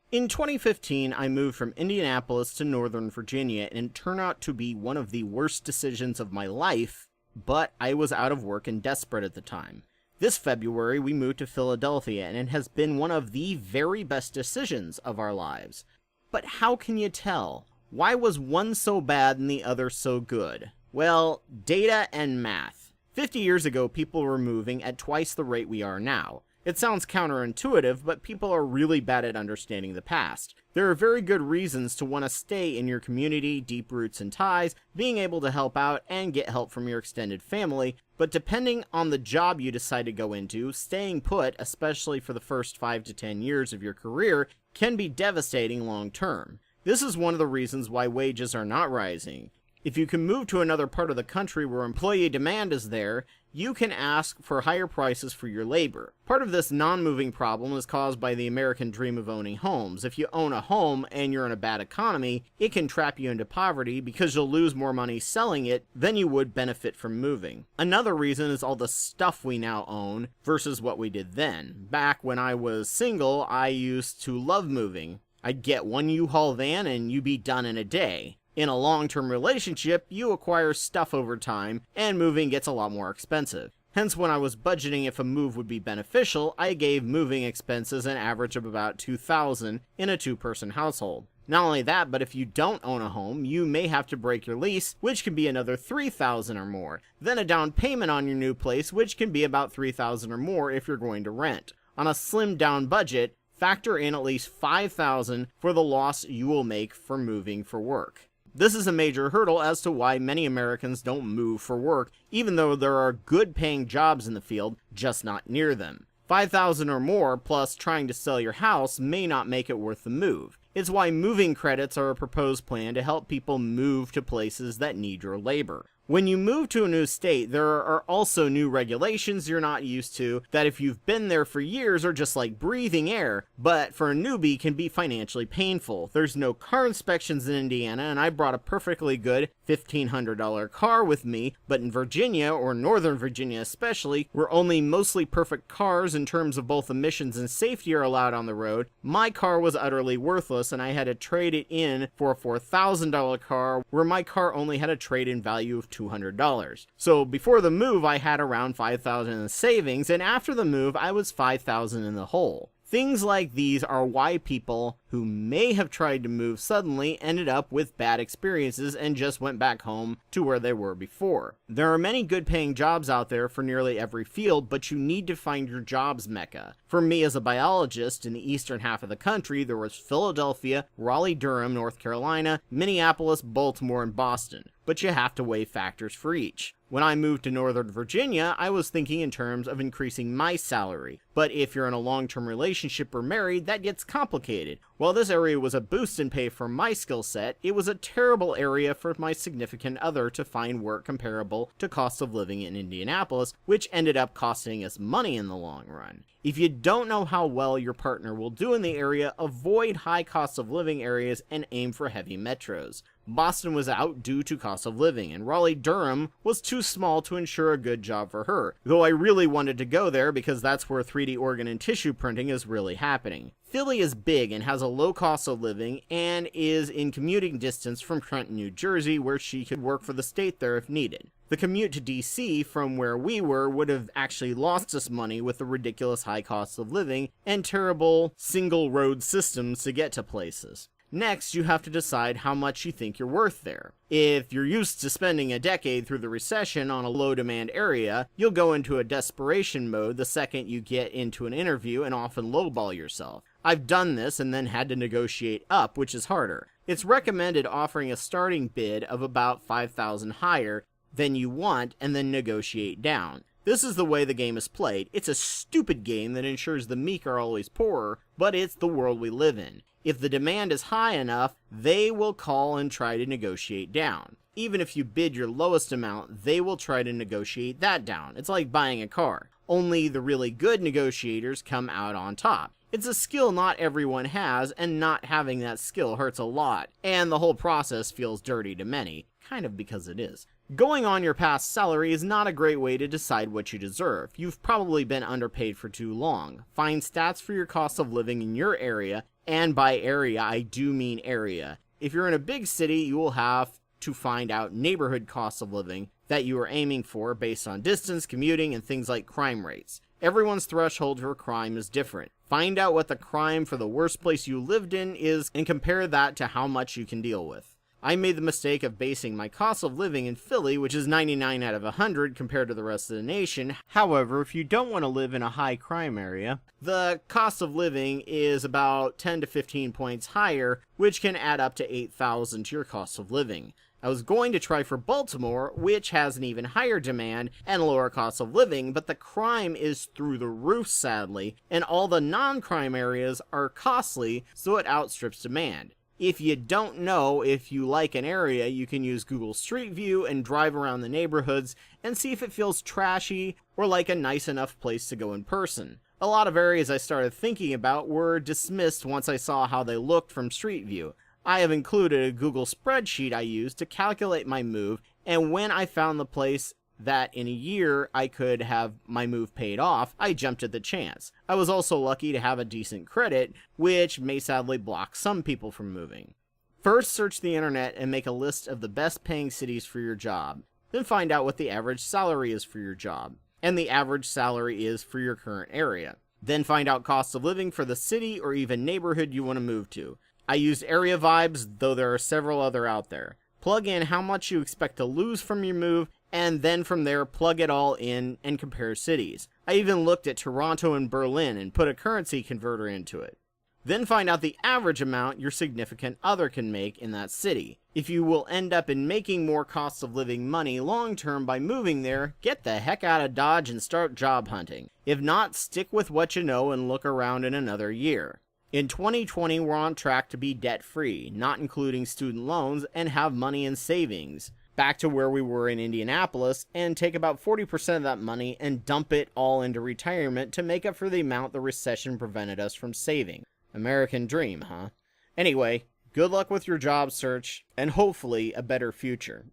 In 2015, I moved from Indianapolis to Northern Virginia, and it turned out to be one of the worst decisions of my life, but I was out of work and desperate at the time. This February, we moved to Philadelphia, and it has been one of the very best decisions of our lives. But how can you tell? Why was one so bad and the other so good? Well, data and math. 50 years ago, people were moving at twice the rate we are now. It sounds counterintuitive, but people are really bad at understanding the past. There are very good reasons to want to stay in your community, deep roots and ties, being able to help out and get help from your extended family, but depending on the job you decide to go into, staying put, especially for the first 5 to 10 years of your career, can be devastating long term. This is one of the reasons why wages are not rising. If you can move to another part of the country where employee demand is there, you can ask for higher prices for your labor. Part of this non-moving problem is caused by the American dream of owning homes. If you own a home and you're in a bad economy, it can trap you into poverty because you'll lose more money selling it than you would benefit from moving. Another reason is all the stuff we now own versus what we did then. Back when I was single, I used to love moving. I'd get one U-Haul van and you'd be done in a day. In a long-term relationship, you acquire stuff over time, and moving gets a lot more expensive. Hence, when I was budgeting if a move would be beneficial, I gave moving expenses an average of about $2,000 in a two-person household. Not only that, but if you don't own a home, you may have to break your lease, which can be another $3,000 or more. Then a down payment on your new place, which can be about $3,000 or more if you're going to rent. On a slimmed-down budget, factor in at least $5,000 for the loss you will make for moving for work. This is a major hurdle as to why many Americans don't move for work, even though there are good paying jobs in the field, just not near them. $5,000 or more, plus trying to sell your house, may not make it worth the move. It's why moving credits are a proposed plan to help people move to places that need your labor. When you move to a new state, there are also new regulations you're not used to that if you've been there for years are just like breathing air, but for a newbie can be financially painful. There's no car inspections in Indiana, and I brought a perfectly good $1,500 car with me, but in Virginia, or Northern Virginia especially, where only mostly perfect cars in terms of both emissions and safety are allowed on the road, my car was utterly worthless and I had to trade it in for a $4,000 car where my car only had a trade-in value of $200. So before the move, I had around $5,000 in savings, and after the move, I was $5,000 in the hole. Things like these are why people who may have tried to move suddenly ended up with bad experiences and just went back home to where they were before. There are many good paying jobs out there for nearly every field, but you need to find your jobs mecca. For me as a biologist in the eastern half of the country, there was Philadelphia, Raleigh-Durham, North Carolina, Minneapolis, Baltimore, and Boston. But you have to weigh factors for each. When I moved to Northern Virginia, I was thinking in terms of increasing my salary. But if you're in a long-term relationship or married, that gets complicated. While this area was a boost in pay for my skill set, it was a terrible area for my significant other to find work comparable to cost of living in Indianapolis, which ended up costing us money in the long run. If you don't know how well your partner will do in the area, avoid high cost of living areas and aim for heavy metros. Boston was out due to cost of living, and Raleigh-Durham was too small to ensure a good job for her, though I really wanted to go there because that's where 3D organ and tissue printing is really happening. Philly is big and has a low cost of living and is in commuting distance from Trenton, New Jersey, where she could work for the state there if needed. The commute to DC from where we were would have actually lost us money with the ridiculous high cost of living and terrible single road systems to get to places. Next, you have to decide how much you think you're worth there. If you're used to spending a decade through the recession on a low-demand area, you'll go into a desperation mode the second you get into an interview and often lowball yourself. I've done this and then had to negotiate up, which is harder. It's recommended offering a starting bid of about $5,000 higher than you want and then negotiate down. This is the way the game is played. It's a stupid game that ensures the meek are always poorer, but it's the world we live in. If the demand is high enough, they will call and try to negotiate down. Even if you bid your lowest amount, they will try to negotiate that down. It's like buying a car. Only the really good negotiators come out on top. It's a skill not everyone has, and not having that skill hurts a lot, and the whole process feels dirty to many, kind of because it is. Going on your past salary is not a great way to decide what you deserve. You've probably been underpaid for too long. Find stats for your cost of living in your area And by area, I do mean area. If you're in a big city, you will have to find out neighborhood costs of living that you are aiming for based on distance, commuting, and things like crime rates. Everyone's threshold for crime is different. Find out what the crime for the worst place you lived in is and compare that to how much you can deal with. I made the mistake of basing my cost of living in Philly, which is 99 out of 100 compared to the rest of the nation. However, if you don't want to live in a high crime area, the cost of living is about 10 to 15 points higher, which can add up to $8,000 to your cost of living. I was going to try for Baltimore, which has an even higher demand and lower cost of living, but the crime is through the roof, sadly, and all the non-crime areas are costly, so it outstrips demand. If you don't know if you like an area, you can use Google Street View and drive around the neighborhoods and see if it feels trashy or like a nice enough place to go in person. A lot of areas I started thinking about were dismissed once I saw how they looked from Street View. I have included a Google spreadsheet I used to calculate my move, and when I found the place that in a year I could have my move paid off, I jumped at the chance. I was also lucky to have a decent credit, which may sadly block some people from moving. First, search the internet and make a list of the best paying cities for your job. Then find out what the average salary is for your job, and the average salary is for your current area. Then find out cost of living for the city or even neighborhood you want to move to. I used Area Vibes, though there are several other out there. Plug in how much you expect to lose from your move, and then from there plug it all in and compare cities. I even looked at Toronto and Berlin and put a currency converter into it. Then find out the average amount your significant other can make in that city. If you will end up in making more cost of living money long term by moving there, get the heck out of Dodge and start job hunting. If not, stick with what you know and look around in another year. In 2020, we're on track to be debt-free, not including student loans, and have money in savings. Back to where we were in Indianapolis, and take about 40% of that money and dump it all into retirement to make up for the amount the recession prevented us from saving. American dream, huh? Anyway, good luck with your job search, and hopefully a better future.